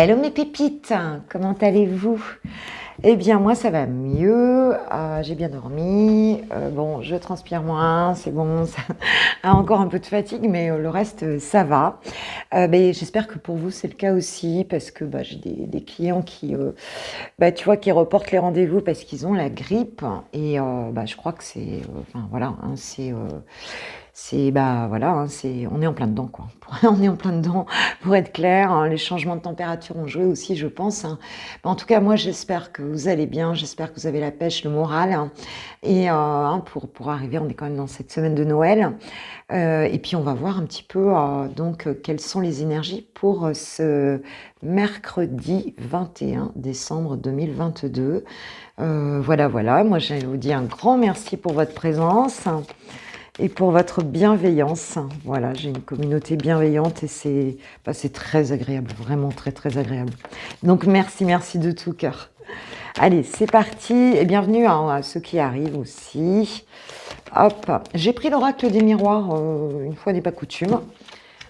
Hello mes pépites, comment allez-vous? Eh bien moi ça va mieux, j'ai bien dormi, bon je transpire moins, c'est bon, ça a encore un peu de fatigue mais le reste ça va. Mais j'espère que pour vous c'est le cas aussi parce que j'ai des clients qui, tu vois, qui reportent les rendez-vous parce qu'ils ont la grippe et je crois que c'est, enfin voilà, hein, voilà, hein, on est en plein dedans quoi. On est en plein dedans pour être clair, hein. Les changements de température ont joué aussi, je pense, hein. En tout cas, moi, j'espère que vous allez bien, j'espère que vous avez la pêche, le moral, hein. Et pour arriver, on est quand même dans cette semaine de Noël. Et puis, on va voir un petit peu quelles sont les énergies pour ce mercredi 21 décembre 2022. Voilà, voilà. Moi, je vous dis un grand merci pour votre présence et pour votre bienveillance. Voilà, j'ai une communauté bienveillante et c'est très agréable, vraiment très très agréable. Donc merci, merci de tout cœur. Allez, c'est parti et bienvenue à ceux qui arrivent aussi. Hop, j'ai pris l'oracle des miroirs, une fois n'est pas coutume.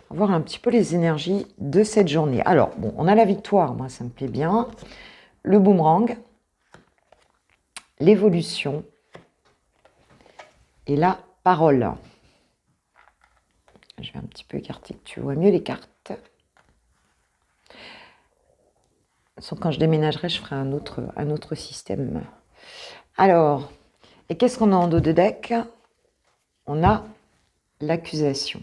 On va voir un petit peu les énergies de cette journée. Alors, bon, on a la victoire, moi ça me plaît bien. Le boomerang, l'évolution et la parole. Je vais un petit peu écarter que tu vois mieux les cartes. Quand je déménagerai, je ferai un autre système. Alors, et qu'est-ce qu'on a en dos de deck? On a l'accusation.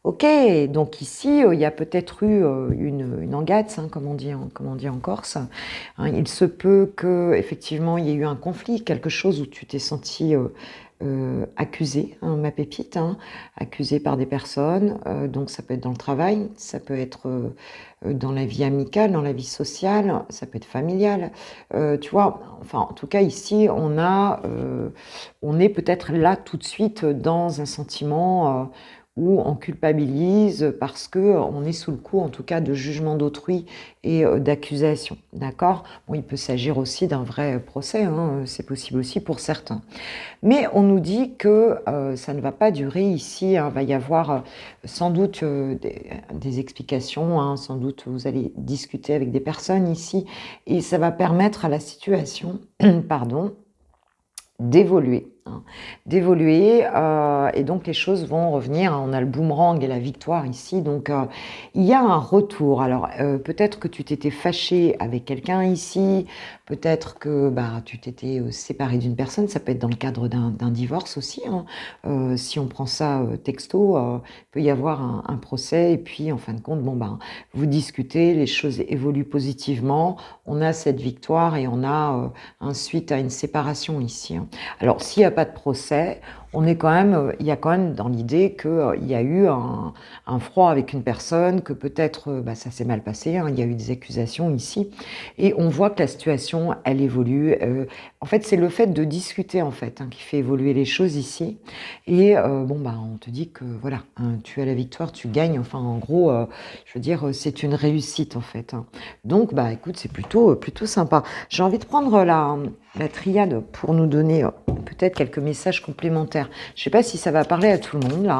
Ok, donc ici, il y a peut-être eu une engatz, hein, comme on dit en Corse. Hein, il se peut qu'effectivement, il y ait eu un conflit, quelque chose où tu t'es senti accusé, hein, ma pépite, hein, accusé par des personnes. Donc ça peut être dans le travail, ça peut être dans la vie amicale, dans la vie sociale, ça peut être familial. Tu vois, enfin, en tout cas, ici, on est peut-être là tout de suite dans un sentiment où on culpabilise parce qu'on est sous le coup, en tout cas, de jugement d'autrui et d'accusation. D'accord? Bon, il peut s'agir aussi d'un vrai procès, hein, c'est possible aussi pour certains. Mais on nous dit que ça ne va pas durer ici, hein, va y avoir sans doute des explications, hein, sans doute vous allez discuter avec des personnes ici, et ça va permettre à la situation, pardon, d'évoluer. D'évoluer, et donc les choses vont revenir. On a le boomerang et la victoire ici, donc il y a un retour. Alors peut-être que tu t'étais fâché avec quelqu'un ici, peut-être que tu t'étais séparé d'une personne, ça peut être dans le cadre d'un divorce aussi, hein. Si on prend ça texto, il peut y avoir un procès, et puis en fin de compte, vous discutez, les choses évoluent positivement, on a cette victoire et on a ensuite une séparation ici, hein. Alors s'il n'y a pas de procès, il y a quand même dans l'idée qu'il y a eu un froid avec une personne, que peut-être ça s'est mal passé, hein, il y a eu des accusations ici, et on voit que la situation, elle évolue. En fait, c'est le fait de discuter en fait, hein, qui fait évoluer les choses ici, et on te dit que voilà, hein, tu as la victoire, tu gagnes, enfin en gros, je veux dire, c'est une réussite en fait, hein. Donc écoute, c'est plutôt sympa. J'ai envie de prendre la triade pour nous donner peut-être quelques messages complémentaires. Je ne sais pas si ça va parler à tout le monde là,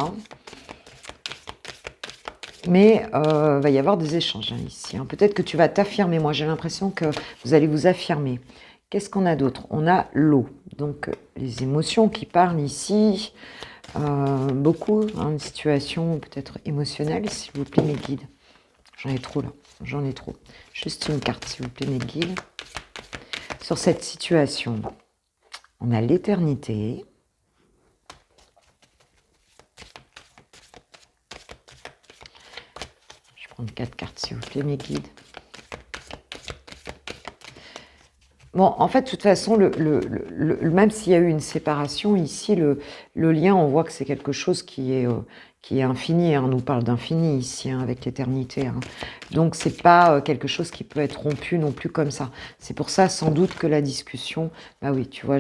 mais va y avoir des échanges, hein, ici, hein. Peut-être que tu vas t'affirmer. Moi, j'ai l'impression que vous allez vous affirmer. Qu'est-ce qu'on a d'autre? On a l'eau, donc les émotions qui parlent ici. Beaucoup, hein, une situation peut-être émotionnelle, s'il vous plaît, mes guides. J'en ai trop là, j'en ai trop. Juste une carte, s'il vous plaît, mes guides. Sur cette situation, on a l'éternité. Je vais prendre 4 cartes, s'il vous plaît, mes guides. Bon, en fait, de toute façon, même s'il y a eu une séparation, ici, le lien, on voit que c'est quelque chose qui est infini, hein. On nous parle d'infini ici, hein, avec l'éternité, hein. Donc, c'est pas quelque chose qui peut être rompu non plus comme ça. C'est pour ça, sans doute, que la discussion... oui, tu vois,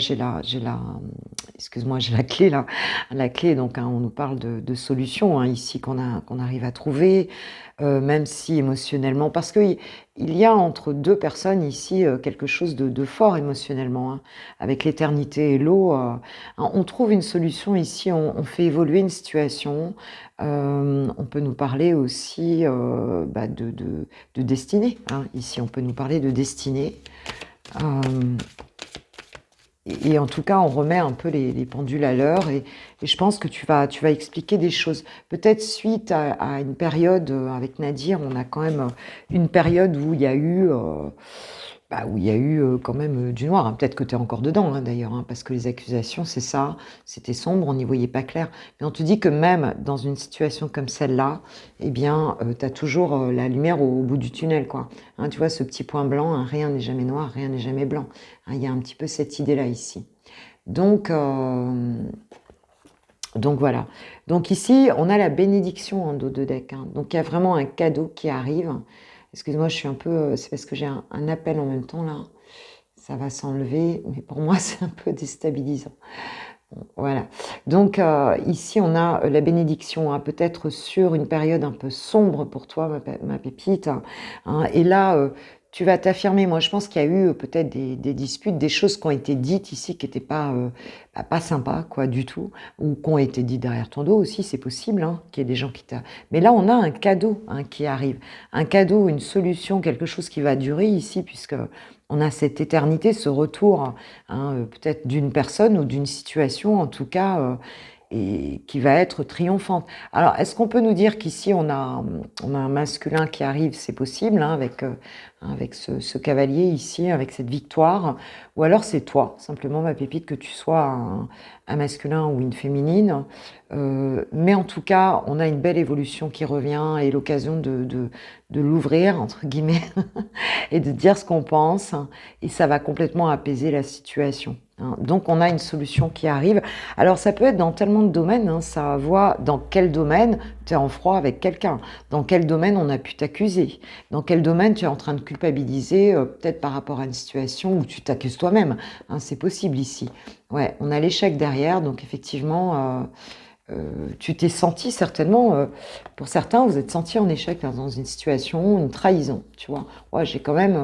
excuse-moi, j'ai la clé, là. La clé, donc, hein, on nous parle de solutions, hein, ici, qu'on arrive à trouver, même si émotionnellement... Parce que il y a entre deux personnes ici quelque chose de fort émotionnellement, hein. Avec l'éternité et l'eau, on trouve une solution ici, on fait évoluer une situation, On peut nous parler aussi de destinée. Hein. Ici, on peut nous parler de destinée. Et en tout cas, on remet un peu les pendules à l'heure et je pense que tu vas expliquer des choses. Peut-être suite à une période, avec Nadir, on a quand même une période où il y a eu, quand même du noir. Hein. Peut-être que tu es encore dedans, hein, d'ailleurs, hein, parce que les accusations, c'est ça, c'était sombre, on n'y voyait pas clair. Mais on te dit que même dans une situation comme celle-là, eh bien, tu as toujours la lumière au bout du tunnel, quoi. Hein, tu vois, ce petit point blanc, hein, rien n'est jamais noir, rien n'est jamais blanc. Hein, il y a un petit peu cette idée-là ici. Donc voilà. Donc ici, on a la bénédiction en dos de deck. Hein. Donc il y a vraiment un cadeau qui arrive. Excuse-moi, je suis un peu... C'est parce que j'ai un appel en même temps, là. Ça va s'enlever, mais pour moi, c'est un peu déstabilisant. Voilà. Donc ici, on a la bénédiction, hein, peut-être sur une période un peu sombre pour toi, ma pépite. Hein. Et là, tu vas t'affirmer. Moi, je pense qu'il y a eu peut-être des disputes, des choses qui ont été dites ici qui n'étaient pas sympas, quoi, du tout, ou qui ont été dites derrière ton dos aussi, c'est possible, hein, qu'il y ait des gens qui t'a... Mais là, on a un cadeau, hein, qui arrive. Un cadeau, une solution, quelque chose qui va durer ici, puisque on a cette éternité, ce retour, hein, peut-être d'une personne ou d'une situation, en tout cas, et qui va être triomphante. Alors, est-ce qu'on peut nous dire qu'ici, on a un masculin qui arrive, c'est possible, hein, avec ce cavalier ici, avec cette victoire, ou alors c'est toi, simplement, ma pépite, que tu sois un masculin ou une féminine. Mais en tout cas, on a une belle évolution qui revient et l'occasion de l'ouvrir, entre guillemets, et de dire ce qu'on pense, hein, et ça va complètement apaiser la situation. Hein. Donc on a une solution qui arrive. Alors ça peut être dans tellement de domaines, hein, ça voit dans quel domaine tu es en froid avec quelqu'un, dans quel domaine on a pu t'accuser, dans quel domaine tu es en train de culpabiliser, peut-être par rapport à une situation où tu t'accuses toi-même. Hein, c'est possible ici. Ouais, on a l'échec derrière, donc effectivement... tu t'es senti certainement, pour certains, vous êtes senti en échec dans une situation, une trahison, tu vois. Ouais, j'ai quand même,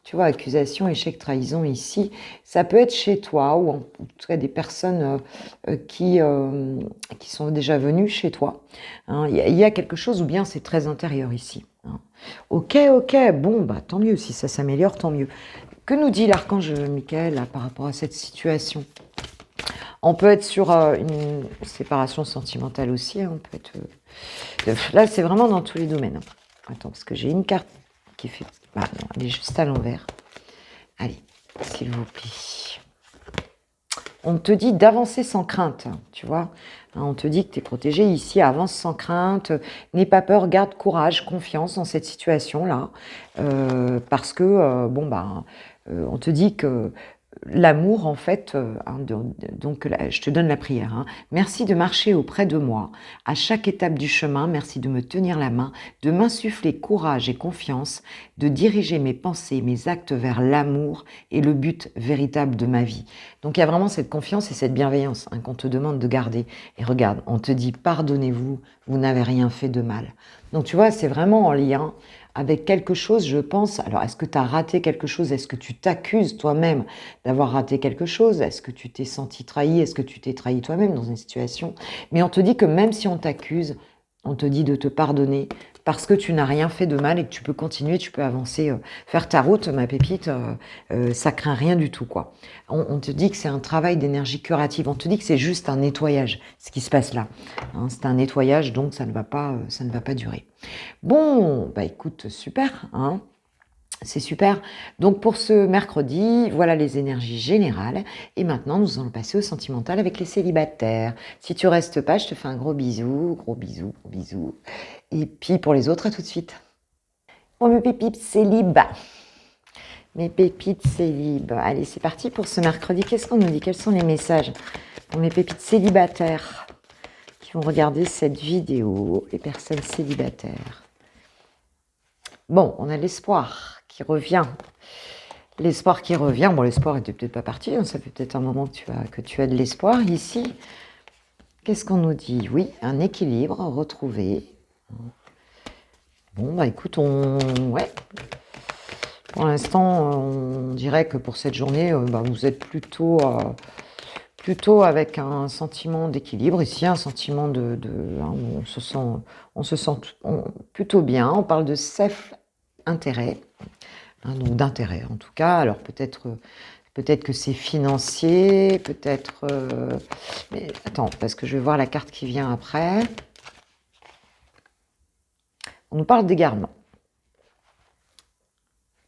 tu vois, accusation, échec, trahison ici. Ça peut être chez toi ou en tout cas des personnes qui sont déjà venues chez toi. Hein. Il y a quelque chose ou bien c'est très intérieur ici. Hein. Ok, bon, bah tant mieux, si ça s'améliore, tant mieux. Que nous dit l'archange Michael là, par rapport à cette situation ? On peut être sur une séparation sentimentale aussi. Hein, on peut être, là, c'est vraiment dans tous les domaines. Hein. Attends, parce que j'ai une carte qui fait... Ah non, elle est juste à l'envers. Allez, s'il vous plaît. On te dit d'avancer sans crainte, tu vois. Hein, on te dit que tu es protégé ici, avance sans crainte. N'aie pas peur, garde courage, confiance dans cette situation-là. Parce que, on te dit que... L'amour, en fait, donc là, je te donne la prière. Hein. Merci de marcher auprès de moi. À chaque étape du chemin, merci de me tenir la main, de m'insuffler courage et confiance, de diriger mes pensées, mes actes vers l'amour et le but véritable de ma vie. Donc il y a vraiment cette confiance et cette bienveillance, hein, qu'on te demande de garder. Et regarde, on te dit pardonnez-vous, vous n'avez rien fait de mal. Donc tu vois, c'est vraiment en lien avec quelque chose, je pense. Alors, est-ce que tu as raté quelque chose? Est-ce que tu t'accuses toi-même d'avoir raté quelque chose? Est-ce que tu t'es senti trahi? Est-ce que tu t'es trahi toi-même dans une situation? Mais on te dit que même si on t'accuse, on te dit de te pardonner parce que tu n'as rien fait de mal et que tu peux continuer, tu peux avancer, faire ta route, ma pépite, ça craint rien du tout, quoi. On te dit que c'est un travail d'énergie curative, on te dit que c'est juste un nettoyage, ce qui se passe là. Hein, c'est un nettoyage, donc ça ne va pas durer. Bon, bah écoute, super, hein. C'est super. Donc pour ce mercredi, voilà les énergies générales. Et maintenant, nous allons passer au sentimental avec les célibataires. Si tu restes pas, je te fais un gros bisou, gros bisou, gros bisou. Et puis pour les autres, à tout de suite. Oh mes pépites célib. Mes pépites célib. Allez, c'est parti pour ce mercredi. Qu'est-ce qu'on nous dit? Quels sont les messages pour mes pépites célibataires qui vont regarder cette vidéo, les personnes célibataires? Bon, on a l'espoir qui revient. L'espoir qui revient. Bon, l'espoir était peut-être pas parti. Hein, ça fait peut-être un moment que tu as de l'espoir ici. Qu'est-ce qu'on nous dit? Oui, un équilibre retrouvé. Bon, bah écoute, ouais. Pour l'instant, on dirait que pour cette journée, vous êtes plutôt plutôt avec un sentiment d'équilibre. Ici, un sentiment hein, où on se sent plutôt bien. On parle de self-intérêt, hein, donc d'intérêt en tout cas. Alors peut-être que c'est financier, peut-être... mais attends, parce que je vais voir la carte qui vient après. On nous parle d'égarement.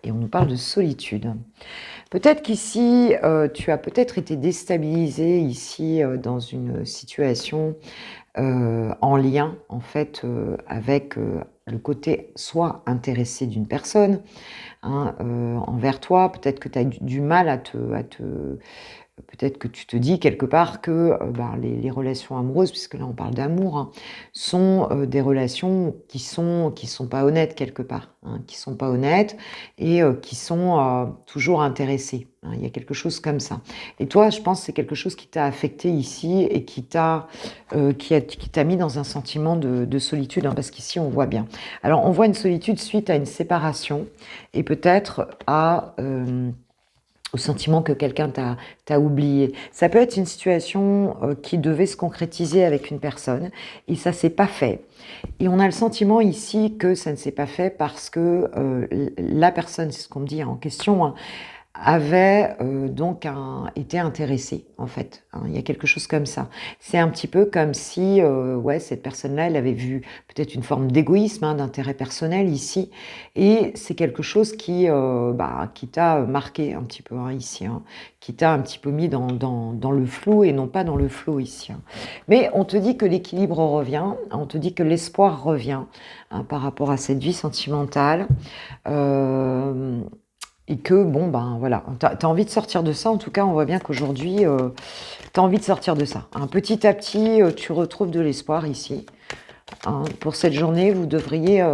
Et on nous parle de solitude. Peut-être qu'ici, tu as peut-être été déstabilisé ici dans une situation en lien, en fait, avec le côté soit intéressé d'une personne hein, envers toi. Peut-être que tu as du mal à te peut-être que tu te dis quelque part que les relations amoureuses, puisque là on parle d'amour, hein, sont des relations qui sont pas honnêtes quelque part, hein, qui sont pas honnêtes et qui sont toujours intéressées. Hein, il y a quelque chose comme ça. Et toi, je pense que c'est quelque chose qui t'a affecté ici et qui t'a mis dans un sentiment de solitude, hein, parce qu'ici on voit bien. Alors on voit une solitude suite à une séparation et peut-être au sentiment que quelqu'un t'a oublié. Ça peut être une situation qui devait se concrétiser avec une personne et ça s'est pas fait. Et on a le sentiment ici que ça ne s'est pas fait parce que la personne, c'est ce qu'on me dit en question, hein, avait donc été intéressée en fait. Hein, il y a quelque chose comme ça. C'est un petit peu comme si ouais, cette personne-là, elle avait vu peut-être une forme d'égoïsme, hein, d'intérêt personnel ici. Et c'est quelque chose qui t'a marqué un petit peu hein, ici, hein, qui t'a un petit peu mis dans le flou et non pas dans le flot ici. Hein. Mais on te dit que l'équilibre revient, on te dit que l'espoir revient hein, par rapport à cette vie sentimentale. Et que, bon, ben voilà, t'as envie de sortir de ça. En tout cas, on voit bien qu'aujourd'hui, t'as envie de sortir de ça. Hein. Petit à petit, tu retrouves de l'espoir ici. Hein. Pour cette journée, vous devriez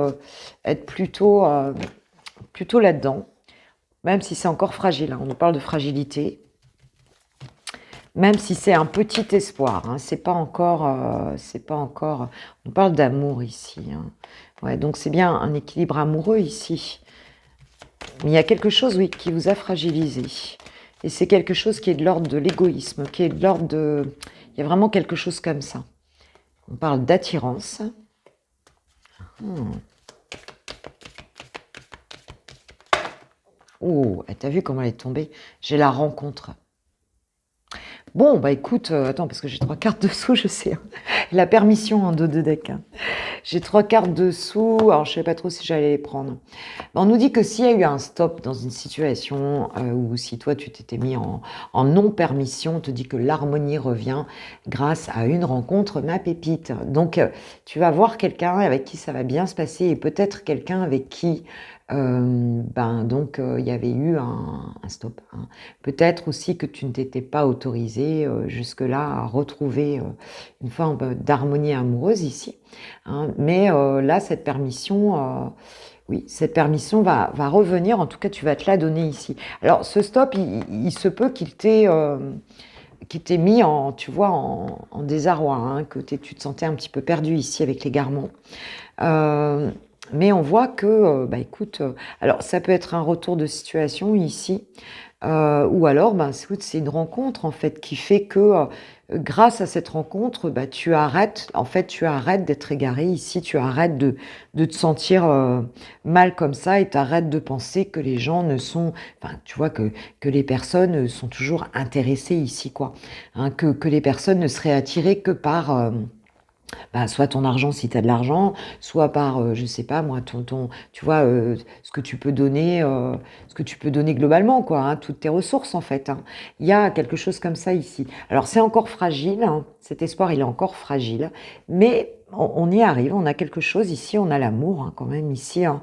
être plutôt là-dedans, même si c'est encore fragile. Hein. On nous parle de fragilité. Même si c'est un petit espoir. Hein. C'est pas encore... On nous parle d'amour ici. Hein. Ouais, donc c'est bien un équilibre amoureux ici. Mais il y a quelque chose, oui, qui vous a fragilisé. Et c'est quelque chose qui est de l'ordre de l'égoïsme, qui est de l'ordre de... Il y a vraiment quelque chose comme ça. On parle d'attirance. Oh, t'as vu comment elle est tombée? J'ai la rencontre. Bon, bah écoute, attends, parce que j'ai 3 cartes dessous, je sais. Hein. La permission en dos de deck. Hein. J'ai 3 cartes dessous, alors je ne savais pas trop si j'allais les prendre. On nous dit que s'il y a eu un stop dans une situation, ou si toi tu t'étais mis en non-permission, on te dit que l'harmonie revient grâce à une rencontre, ma pépite. Donc tu vas voir quelqu'un avec qui ça va bien se passer et peut-être quelqu'un avec qui il y avait eu un stop. Hein. Peut-être aussi que tu ne t'étais pas autorisé jusque-là à retrouver une forme d'harmonie amoureuse ici. Hein. Mais là, cette permission, oui, cette permission va revenir. En tout cas, tu vas te la donner ici. Alors, ce stop, il se peut qu'il t'ait mis en, tu vois, en désarroi, hein, que tu te sentais un petit peu perdu ici avec l'égarement. Mais on voit que, écoute, alors ça peut être un retour de situation ici, ou alors, c'est une rencontre en fait qui fait que grâce à cette rencontre, tu arrêtes d'être égaré ici, tu arrêtes de te sentir mal comme ça et tu arrêtes de penser que les gens ne sont, enfin, tu vois que les personnes sont toujours intéressées ici, quoi, hein, que les personnes ne seraient attirées que par soit ton argent si tu as de l'argent, soit par, je sais pas moi, tu vois, ce que tu peux donner globalement, quoi, hein, toutes tes ressources en fait. Hein. Il y a quelque chose comme ça ici. Alors c'est encore fragile, hein, cet espoir il est encore fragile, mais on y arrive, on a quelque chose ici, on a l'amour hein, quand même ici, hein,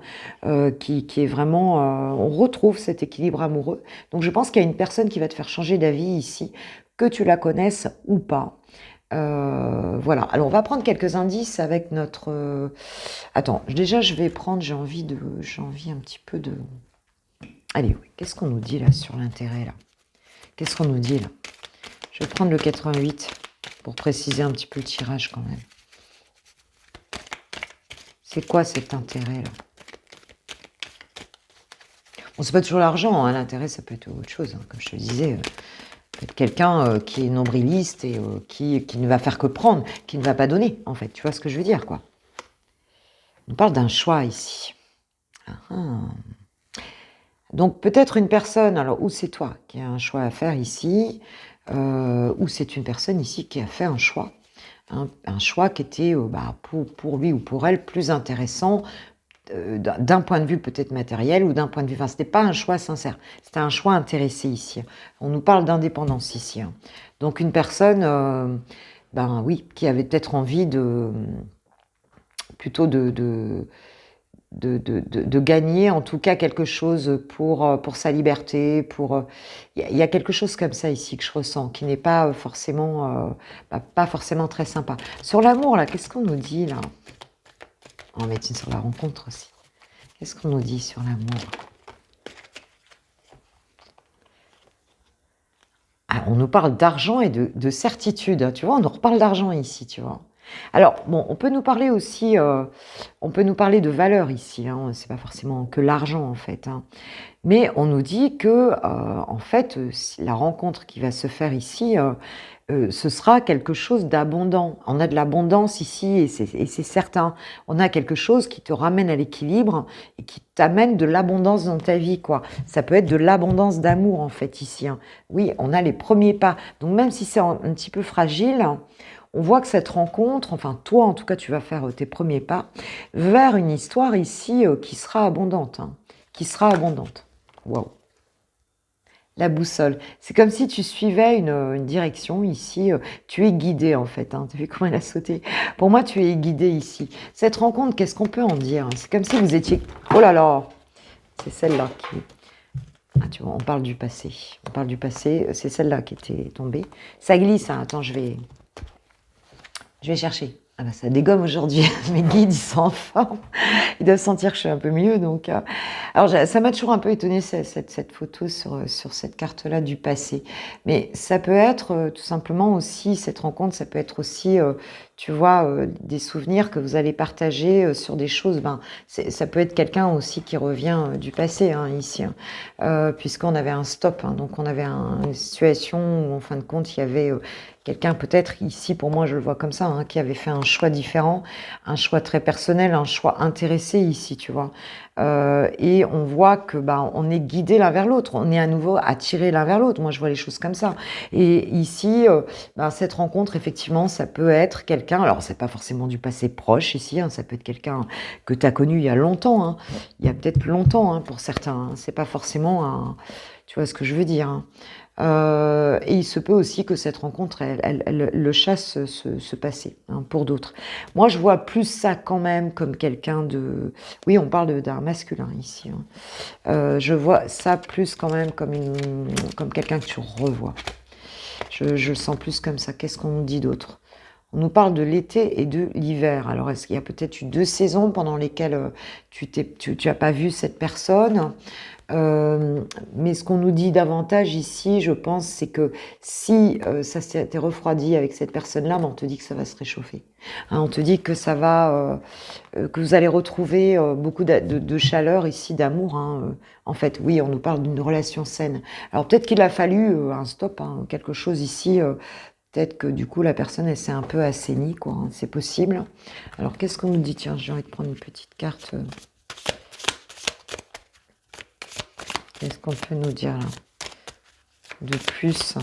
qui est vraiment... on retrouve cet équilibre amoureux. Donc je pense qu'il y a une personne qui va te faire changer d'avis ici, que tu la connaisses ou pas. Voilà. Alors, on va prendre quelques indices avec notre... Attends, déjà, je vais prendre... J'ai envie un petit peu de... Allez, oui. Qu'est-ce qu'on nous dit, là, sur l'intérêt, là? Qu'est-ce qu'on nous dit, là? Je vais prendre le 88 pour préciser un petit peu le tirage, quand même. C'est quoi, cet intérêt, là? Bon, c'est pas toujours l'argent, hein. L'intérêt, ça peut être autre chose, hein, comme je te disais... Peut-être quelqu'un qui est nombriliste et qui ne va faire que prendre, qui ne va pas donner, en fait. Tu vois ce que je veux dire, quoi. On parle d'un choix ici. Donc peut-être une personne, alors ou c'est toi qui as un choix à faire ici, ou c'est une personne ici qui a fait un choix. Un choix qui était pour lui ou pour elle plus intéressant d'un point de vue peut-être matériel ou d'un point de vue... Enfin, c'était pas un choix sincère, c'était un choix intéressé ici. On nous parle d'indépendance ici. Donc une personne, oui, qui avait peut-être envie plutôt de gagner en tout cas quelque chose pour sa liberté, il y a quelque chose comme ça ici que je ressens, qui n'est pas pas forcément très sympa. Sur l'amour, là, qu'est-ce qu'on nous dit, là? En médecine sur la rencontre aussi. Qu'est-ce qu'on nous dit sur l'amour? On nous parle d'argent et de certitude, tu vois, on nous reparle d'argent ici, tu vois. Alors, bon, on peut nous parler aussi, on peut nous parler de valeur ici, c'est pas forcément que l'argent, en fait, mais on nous dit que, en fait, la rencontre qui va se faire ici, ce sera quelque chose d'abondant. On a de l'abondance ici et c'est certain. On a quelque chose qui te ramène à l'équilibre et qui t'amène de l'abondance dans ta vie, quoi. Ça peut être de l'abondance d'amour, en fait, ici. Oui, on a les premiers pas. Donc même si c'est un petit peu fragile, on voit que cette rencontre, enfin toi en tout cas, tu vas faire tes premiers pas vers une histoire ici qui sera abondante. Qui sera abondante. Waouh. La boussole. C'est comme si tu suivais une direction ici. Tu es guidé en fait. Tu as vu comment elle a sauté? Pour moi, tu es guidé ici. Cette rencontre, qu'est-ce qu'on peut en dire? C'est comme si vous étiez... Oh là là! C'est celle-là qui... tu vois, on parle du passé. On parle du passé. C'est celle-là qui était tombée. Ça glisse. Attends, je vais chercher. Ah bah ça dégomme aujourd'hui. Mes guides, ils sont en forme. Ils doivent sentir que je suis un peu mieux. Donc, alors, ça m'a toujours un peu étonné cette photo sur cette carte-là du passé. Mais ça peut être tout simplement aussi, cette rencontre, ça peut être aussi, tu vois, des souvenirs que vous allez partager sur des choses. Ça peut être quelqu'un aussi qui revient du passé ici, puisqu'on avait un stop. Donc, on avait une situation où, en fin de compte, il y avait... quelqu'un peut-être ici, pour moi je le vois comme ça, qui avait fait un choix différent, un choix très personnel, un choix intéressé ici, tu vois. Et on voit que on est guidé l'un vers l'autre, on est à nouveau attiré l'un vers l'autre. Moi je vois les choses comme ça. Et ici, cette rencontre, effectivement, ça peut être quelqu'un, alors c'est pas forcément du passé proche ici, ça peut être quelqu'un que tu as connu il y a longtemps, il y a peut-être longtemps pour certains, c'est pas forcément un... Tu vois ce que je veux dire, et il se peut aussi que cette rencontre, elle le chasse ce passé, pour d'autres. Moi, je vois plus ça quand même comme quelqu'un de... Oui, on parle d'un masculin ici. Je vois ça plus quand même comme quelqu'un que tu revois. Je le sens plus comme ça. Qu'est-ce qu'on nous dit d'autre? On nous parle de l'été et de l'hiver. Alors, est-ce qu'il y a peut-être eu 2 saisons pendant lesquelles tu n'as pas vu cette personne? Mais ce qu'on nous dit davantage ici, je pense, c'est que si ça s'était refroidi avec cette personne-là, on te dit que ça va se réchauffer. On te dit que ça va, que vous allez retrouver beaucoup de chaleur ici, d'amour. En fait, oui, on nous parle d'une relation saine. Alors peut-être qu'il a fallu un stop, quelque chose ici. Peut-être que du coup la personne elle s'est un peu assainie, quoi. C'est possible. Alors qu'est-ce qu'on nous dit? Tiens, j'ai envie de prendre une petite carte. Qu'est-ce qu'on peut nous dire là de plus?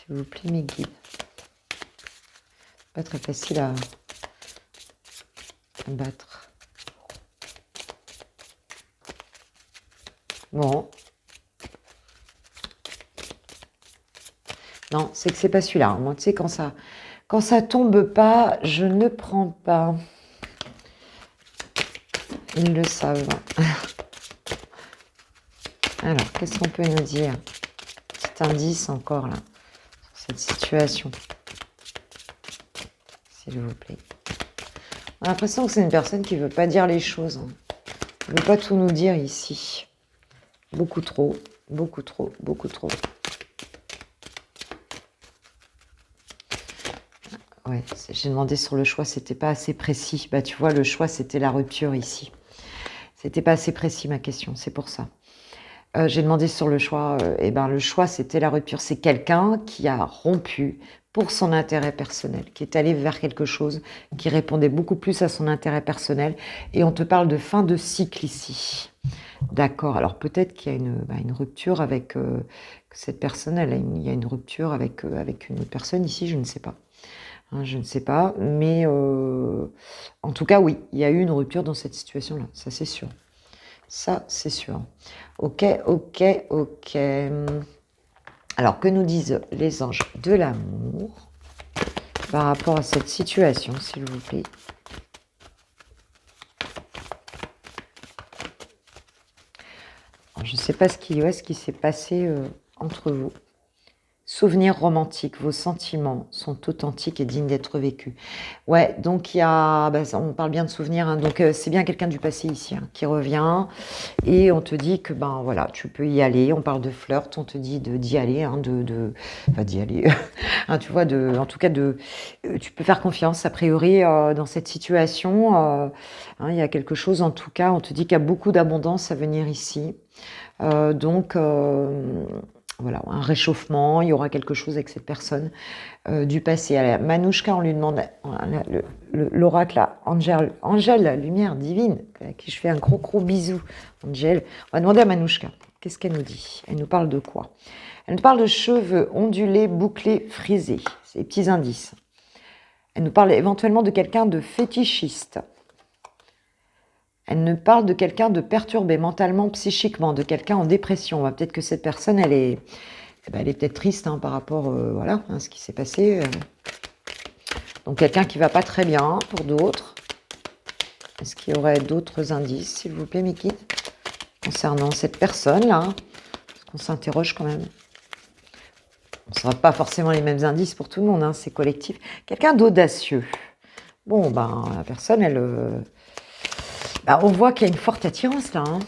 S'il vous plaît, mes guides. Pas très facile à battre. Bon. Non, c'est que c'est pas celui-là. Moi, tu sais, quand ça tombe pas, je ne prends pas. Ils le savent. Alors, qu'est-ce qu'on peut nous dire? Petit indice encore là, sur cette situation. S'il vous plaît. On a l'impression que c'est une personne qui veut pas dire les choses. Elle veut pas tout nous dire ici. Beaucoup trop, beaucoup trop, beaucoup trop. Ouais, j'ai demandé sur le choix, c'était pas assez précis. Tu vois, le choix, c'était la rupture ici. C'était pas assez précis ma question, c'est pour ça. J'ai demandé sur le choix, et ben le choix c'était la rupture. C'est quelqu'un qui a rompu pour son intérêt personnel, qui est allé vers quelque chose qui répondait beaucoup plus à son intérêt personnel. Et on te parle de fin de cycle ici. D'accord, alors peut-être qu'il y a une rupture avec cette personne, il y a une rupture avec une autre personne ici, je ne sais pas. Hein, je ne sais pas, mais en tout cas, oui, il y a eu une rupture dans cette situation-là, ça c'est sûr. Ça, c'est sûr. Ok, ok, ok. Alors, que nous disent les anges de l'amour par rapport à cette situation, s'il vous plaît? Alors, je ne sais pas ce qui s'est passé entre vous. Souvenirs romantiques, vos sentiments sont authentiques et dignes d'être vécus. Ouais, donc il y a, on parle bien de souvenirs, hein, donc c'est bien quelqu'un du passé ici hein, qui revient et on te dit que ben voilà, tu peux y aller. On parle de flirt, on te dit d'y aller, hein, enfin d'y aller. Hein, tu vois, en tout cas tu peux faire confiance a priori dans cette situation. Hein, il y a quelque chose, en tout cas, on te dit qu'il y a beaucoup d'abondance à venir ici. Donc voilà, un réchauffement, il y aura quelque chose avec cette personne du passé. Alors, Manouchka, on lui demande, l'oracle là, Angèle, lumière divine, à qui je fais un gros gros bisou. Angèle, on va demander à Manouchka, qu'est-ce qu'elle nous dit? Elle nous parle de quoi? Elle nous parle de cheveux ondulés, bouclés, frisés, c'est les petits indices. Elle nous parle éventuellement de quelqu'un de fétichiste. Elle nous parle de quelqu'un de perturbé mentalement, psychiquement, de quelqu'un en dépression. Peut-être que cette personne, elle est peut-être triste hein, par rapport voilà, à ce qui s'est passé. Donc quelqu'un qui va pas très bien pour d'autres. Est-ce qu'il y aurait d'autres indices, s'il vous plaît, Mickey, concernant cette personne-là? Parce qu'on s'interroge quand même. Ce ne sera pas forcément les mêmes indices pour tout le monde, hein, c'est collectif. Quelqu'un d'audacieux. Bon, la personne, elle... on voit qu'il y a une forte attirance, là, hein,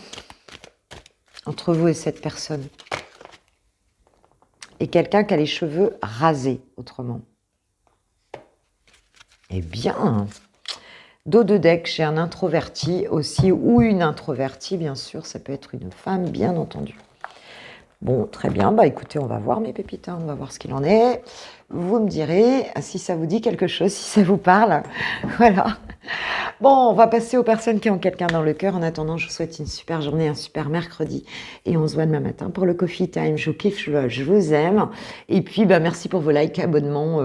entre vous et cette personne. Et quelqu'un qui a les cheveux rasés, autrement. Eh bien, dos de deck, j'ai un introverti aussi, ou une introvertie, bien sûr, ça peut être une femme, bien entendu. Bon, très bien, écoutez, on va voir mes pépites, hein, on va voir ce qu'il en est. Vous me direz si ça vous dit quelque chose, si ça vous parle. Voilà. Bon, on va passer aux personnes qui ont quelqu'un dans le cœur. En attendant, je vous souhaite une super journée, un super mercredi. Et on se voit demain matin pour le Coffee Time. Je vous kiffe, je vous aime. Et puis, merci pour vos likes, abonnements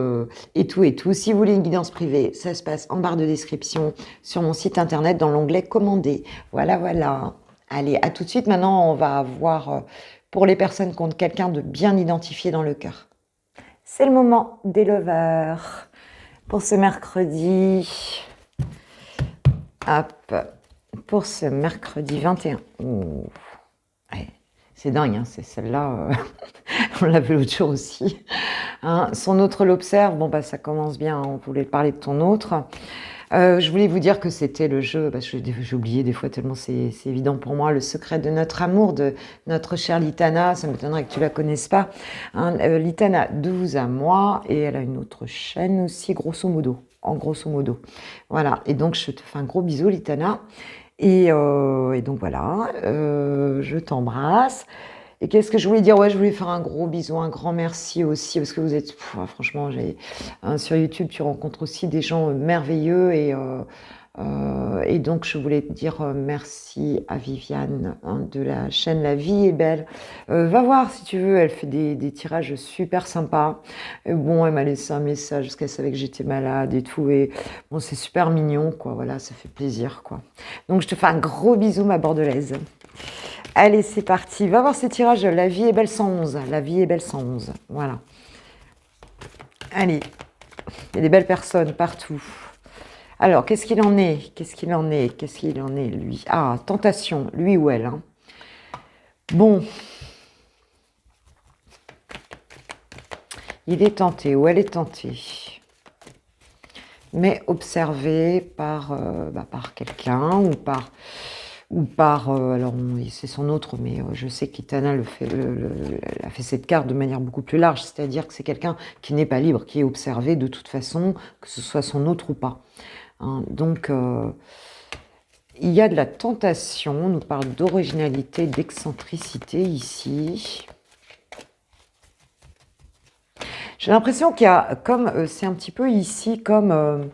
et tout et tout. Si vous voulez une guidance privée, ça se passe en barre de description sur mon site internet dans l'onglet Commander. Voilà, voilà. Allez, à tout de suite. Maintenant, on va voir pour les personnes qui ont quelqu'un de bien identifié dans le cœur. C'est le moment des lovers pour ce mercredi. Hop, pour ce mercredi 21. Oh. Ouais, c'est dingue, hein, c'est celle-là. On l'a vu l'autre jour aussi. Hein, son autre l'observe. Bon, ça commence bien. On voulait parler de ton autre. Je voulais vous dire que c'était le jeu, j'ai oublié des fois tellement c'est évident pour moi, le secret de notre amour, de notre chère Litana. Ça m'étonnerait que tu la connaisses pas. Hein, Litana, de vous à moi, et elle a une autre chaîne aussi, grosso modo. En grosso modo. Voilà, et donc je te fais un gros bisou, Litana. Et donc voilà, je t'embrasse. Et qu'est-ce que je voulais dire? Ouais, je voulais faire un gros bisou, un grand merci aussi, parce que vous êtes... franchement, sur YouTube, tu rencontres aussi des gens merveilleux. Et donc, je voulais te dire merci à Viviane hein, de la chaîne La Vie est Belle. Va voir si tu veux, elle fait des tirages super sympas. Et bon, elle m'a laissé un message parce qu'elle savait que j'étais malade et tout. Et bon, c'est super mignon, quoi. Voilà, ça fait plaisir, quoi. Donc, je te fais un gros bisou, ma bordelaise. Allez, c'est parti. Va voir ces tirages. La vie est belle 111. La vie est belle 111. Voilà. Allez. Il y a des belles personnes partout. Alors, qu'est-ce qu'il en est? Qu'est-ce qu'il en est? Qu'est-ce qu'il en est, lui? Ah, tentation. Lui ou elle. Hein. Bon. Il est tenté ou elle est tentée. Mais observé par quelqu'un ou par alors c'est son autre, mais je sais qu'Itana a fait cette carte de manière beaucoup plus large, c'est-à-dire que c'est quelqu'un qui n'est pas libre, qui est observé de toute façon, que ce soit son autre ou pas. Hein, donc, Il y a de la tentation, on nous parle d'originalité, d'excentricité ici. J'ai l'impression qu'il y a comme, c'est un petit peu ici comme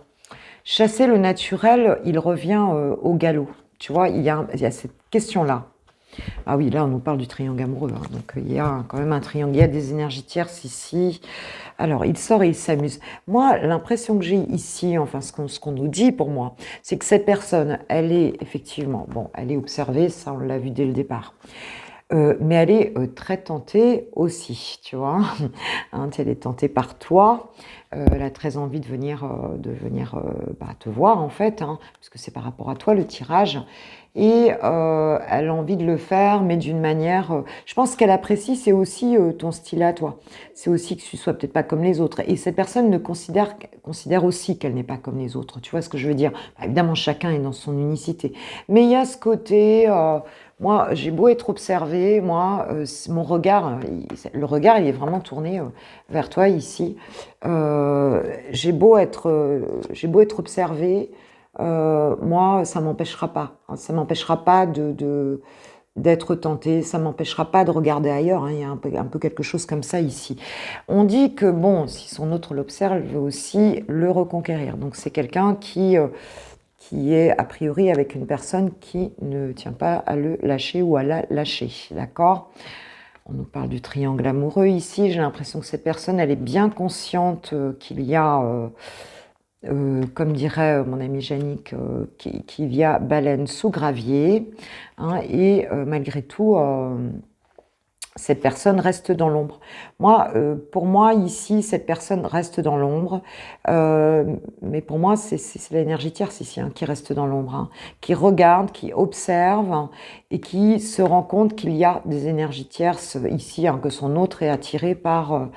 chasser le naturel, il revient au galop. Tu vois, il y a cette question-là. Ah oui, là, on nous parle du triangle amoureux. Hein, donc, il y a quand même un triangle. Il y a des énergies tierces ici. Alors, il sort et il s'amuse. Moi, l'impression que j'ai ici, enfin, ce qu'on nous dit pour moi, c'est que cette personne, elle est effectivement, bon, elle est observée, ça, on l'a vu dès le départ. Mais elle est très tentée aussi, tu vois. Hein, elle est tentée par toi. Elle a très envie de venir te voir, en fait, hein, puisque c'est par rapport à toi le tirage. Et elle a envie de le faire, mais d'une manière... je pense qu'elle apprécie, c'est aussi ton style à toi. C'est aussi que tu sois peut-être pas comme les autres. Et cette personne considère aussi qu'elle n'est pas comme les autres. Tu vois ce que je veux dire? Bah, évidemment, chacun est dans son unicité. Mais il y a ce côté... moi, j'ai beau être observée, moi, mon regard, le regard, il est vraiment tourné vers toi ici. J'ai beau être observée, moi, ça m'empêchera pas. Hein, ça m'empêchera pas d'être tentée, ça m'empêchera pas de regarder ailleurs. Hein, il y a un peu quelque chose comme ça ici. On dit que, bon, si son autre l'observe, elle veut aussi le reconquérir. Donc, c'est quelqu'un qui est a priori avec une personne qui ne tient pas à le lâcher ou à la lâcher. D'accord ? On nous parle du triangle amoureux ici. J'ai l'impression que cette personne, elle est bien consciente qu'il y a, comme dirait mon ami Yannick, qu'il y a baleine sous gravier. Hein, et malgré tout, cette personne reste dans l'ombre. Moi, pour moi, ici, cette personne reste dans l'ombre. Mais pour moi, c'est l'énergie tierce ici hein, qui reste dans l'ombre, hein, qui regarde, qui observe hein, et qui se rend compte qu'il y a des énergies tierces ici, hein, que son autre est attiré par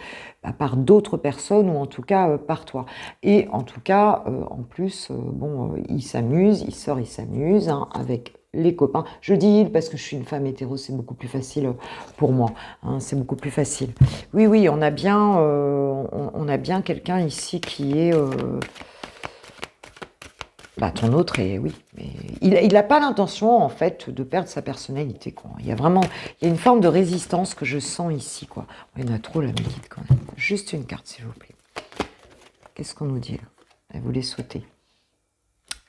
d'autres personnes ou en tout cas par toi. Et en tout cas, en plus, il s'amuse, il sort, il s'amuse hein, avec les copains. Je dis il parce que je suis une femme hétéro, c'est beaucoup plus facile pour moi. Hein, c'est beaucoup plus facile. Oui, oui, on a bien quelqu'un ici qui est... ton autre est... Oui, mais il n'a pas l'intention, en fait, de perdre sa personnalité. Quoi. Il y a une forme de résistance que je sens ici. Quoi. Il y en a trop, la médite, quand même. Juste une carte, s'il vous plaît. Qu'est-ce qu'on nous dit, là? Elle voulait sauter.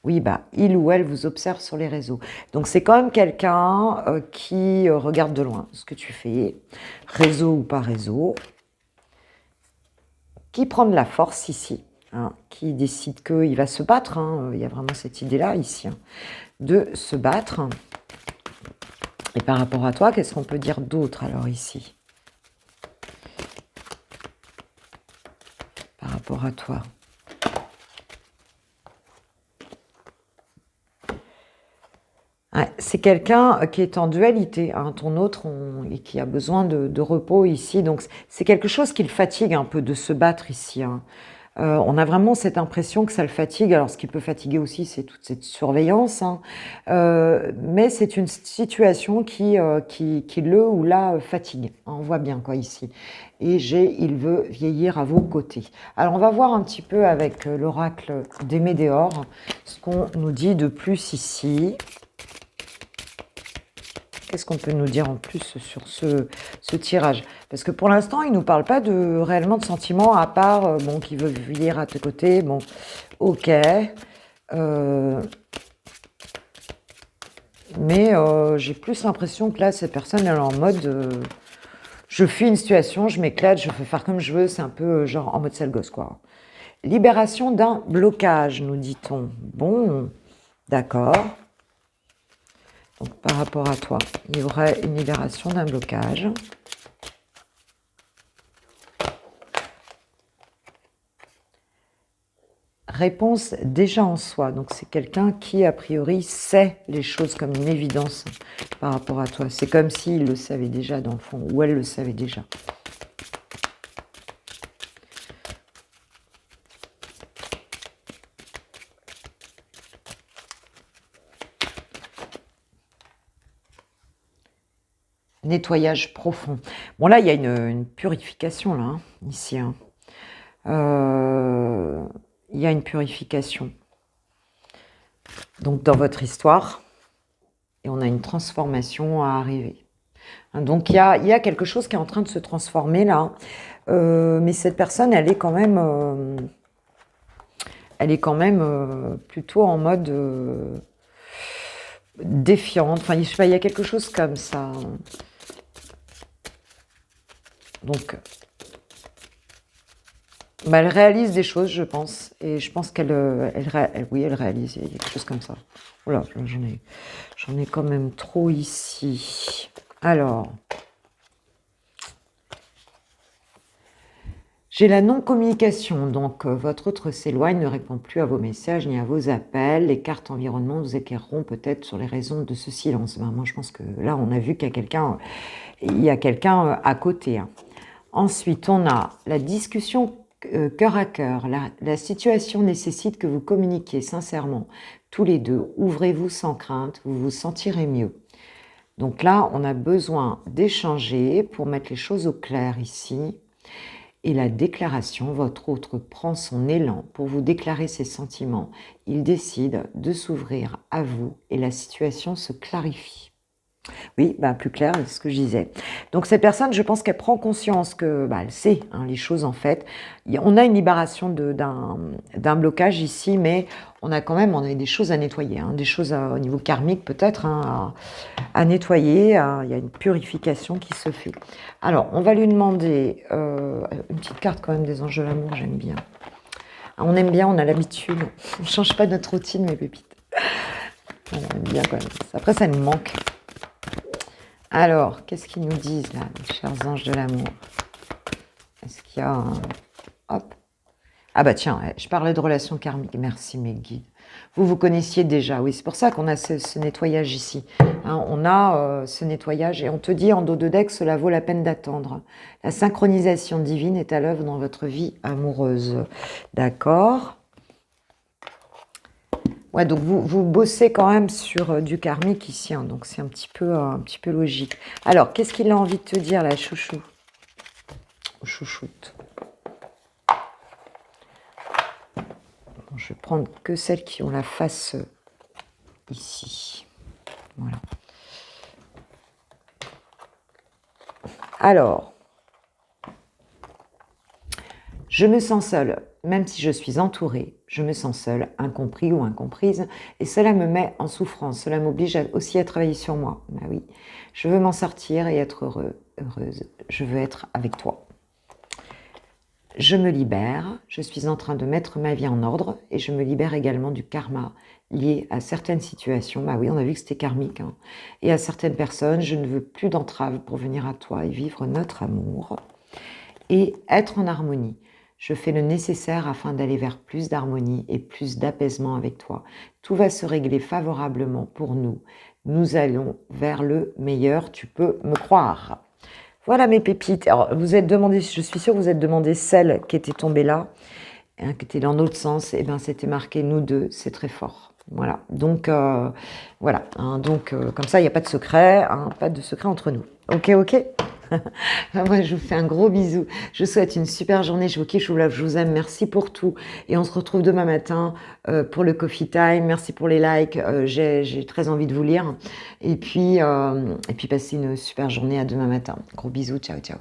Oui, il ou elle vous observe sur les réseaux. Donc, c'est quand même quelqu'un qui regarde de loin ce que tu fais, réseau ou pas réseau, qui prend de la force ici, hein, qui décide qu'il va se battre. Hein, il y a vraiment cette idée-là ici, hein, de se battre. Et par rapport à toi, qu'est-ce qu'on peut dire d'autre alors ici? Par rapport à toi. Ouais, c'est quelqu'un qui est en dualité, hein, ton autre, et qui a besoin de repos ici. Donc, c'est quelque chose qui le fatigue un peu de se battre ici. Hein. On a vraiment cette impression que ça le fatigue. Alors, ce qui peut fatiguer aussi, c'est toute cette surveillance. Hein. Mais c'est une situation qui le ou la fatigue. Hein, on voit bien quoi ici. Et il veut vieillir à vos côtés. Alors, on va voir un petit peu avec l'oracle des Médéors ce qu'on nous dit de plus ici. Qu'est-ce qu'on peut nous dire en plus sur ce tirage? Parce que pour l'instant, il ne nous parle pas réellement de sentiments, à part qu'il veut vieillir à tes côtés. Bon, ok. Mais j'ai plus l'impression que là, cette personne, elle est en mode... je fuis une situation, je m'éclate, je fais faire comme je veux. C'est un peu genre en mode sale gosse, quoi. Libération d'un blocage, nous dit-on. Bon, d'accord. Donc, par rapport à toi, il y aurait une libération d'un blocage. Réponse déjà en soi. Donc, c'est quelqu'un qui, a priori, sait les choses comme une évidence par rapport à toi. C'est comme s'il le savait déjà, dans le fond, ou elle le savait déjà. Nettoyage profond. Bon, là, il y a une purification, là, hein, ici. Hein. Il y a une purification. Donc, dans votre histoire, et on a une transformation à arriver. Hein, donc il y a quelque chose qui est en train de se transformer là, mais cette personne, elle est quand même plutôt en mode défiante. Enfin, je sais pas, il y a quelque chose comme ça. Donc, bah, elle réalise des choses, je pense. Et je pense oui, elle réalise. Il y a quelque chose comme ça. Oula, j'en ai quand même trop ici. Alors, j'ai la non-communication. Donc, votre autre s'éloigne, ne répond plus à vos messages ni à vos appels. Les cartes environnement vous éclaireront peut-être sur les raisons de ce silence. Ben, moi, je pense que là, on a vu qu'il y a quelqu'un à côté. Hein. Ensuite, on a la discussion cœur à cœur. La situation nécessite que vous communiquiez sincèrement tous les deux. Ouvrez-vous sans crainte, vous vous sentirez mieux. Donc là, on a besoin d'échanger pour mettre les choses au clair ici. Et la déclaration, votre autre prend son élan pour vous déclarer ses sentiments. Il décide de s'ouvrir à vous et la situation se clarifie. Oui, bah, plus clair, c'est ce que je disais. Donc cette personne, je pense qu'elle prend conscience que, bah, elle sait hein, les choses en fait. On a une libération d'un blocage ici, mais on a des choses à nettoyer, hein, des choses au niveau karmique peut-être hein, à nettoyer. Il y a une purification qui se fait. Alors, on va lui demander une petite carte quand même des anges de l'amour, j'aime bien. On aime bien, on a l'habitude. On ne change pas notre routine, mes pépites. On aime bien quand même. Après, ça nous manque. Alors, qu'est-ce qu'ils nous disent là, les chers anges de l'amour? Est-ce qu'il y a un... Hop. Ah bah tiens, je parlais de relations karmiques. Merci mes guides. Vous connaissiez déjà, oui, c'est pour ça qu'on a ce nettoyage ici. Hein, on a ce nettoyage et on te dit en dos de deck, cela vaut la peine d'attendre. La synchronisation divine est à l'œuvre dans votre vie amoureuse. D'accord. Ouais, donc vous bossez quand même sur du karmique ici, hein, donc c'est un petit peu logique. Alors, qu'est-ce qu'il a envie de te dire, la chouchou? Chouchoute. Bon, je vais prendre que celles qui ont la face ici. Voilà. Alors, je me sens seule, même si je suis entourée, je me sens seule, incompris ou incomprise, et cela me met en souffrance, cela m'oblige aussi à travailler sur moi. Bah oui, je veux m'en sortir et être heureuse, je veux être avec toi. Je me libère, je suis en train de mettre ma vie en ordre, et je me libère également du karma lié à certaines situations. Bah oui, on a vu que c'était karmique, hein. Et à certaines personnes, je ne veux plus d'entrave pour venir à toi et vivre notre amour, et être en harmonie. Je fais le nécessaire afin d'aller vers plus d'harmonie et plus d'apaisement avec toi. Tout va se régler favorablement pour nous. Nous allons vers le meilleur, tu peux me croire. Voilà mes pépites. Alors, vous êtes demandé, je suis sûre que vous êtes demandé celle qui était tombée là, hein, qui était dans l'autre sens. Et bien, c'était marqué nous deux, c'est très fort. Voilà. Donc, voilà. Hein, donc, comme ça, il n'y a pas de secret, hein, pas de secret entre nous. Ok, ok. Moi, je vous fais un gros bisou. Je vous souhaite une super journée. Je vous kiffe, je vous love, je vous aime. Merci pour tout. Et on se retrouve demain matin pour le coffee time. Merci pour les likes. J'ai très envie de vous lire. Et puis passez une super journée. À demain matin. Gros bisous. Ciao, ciao.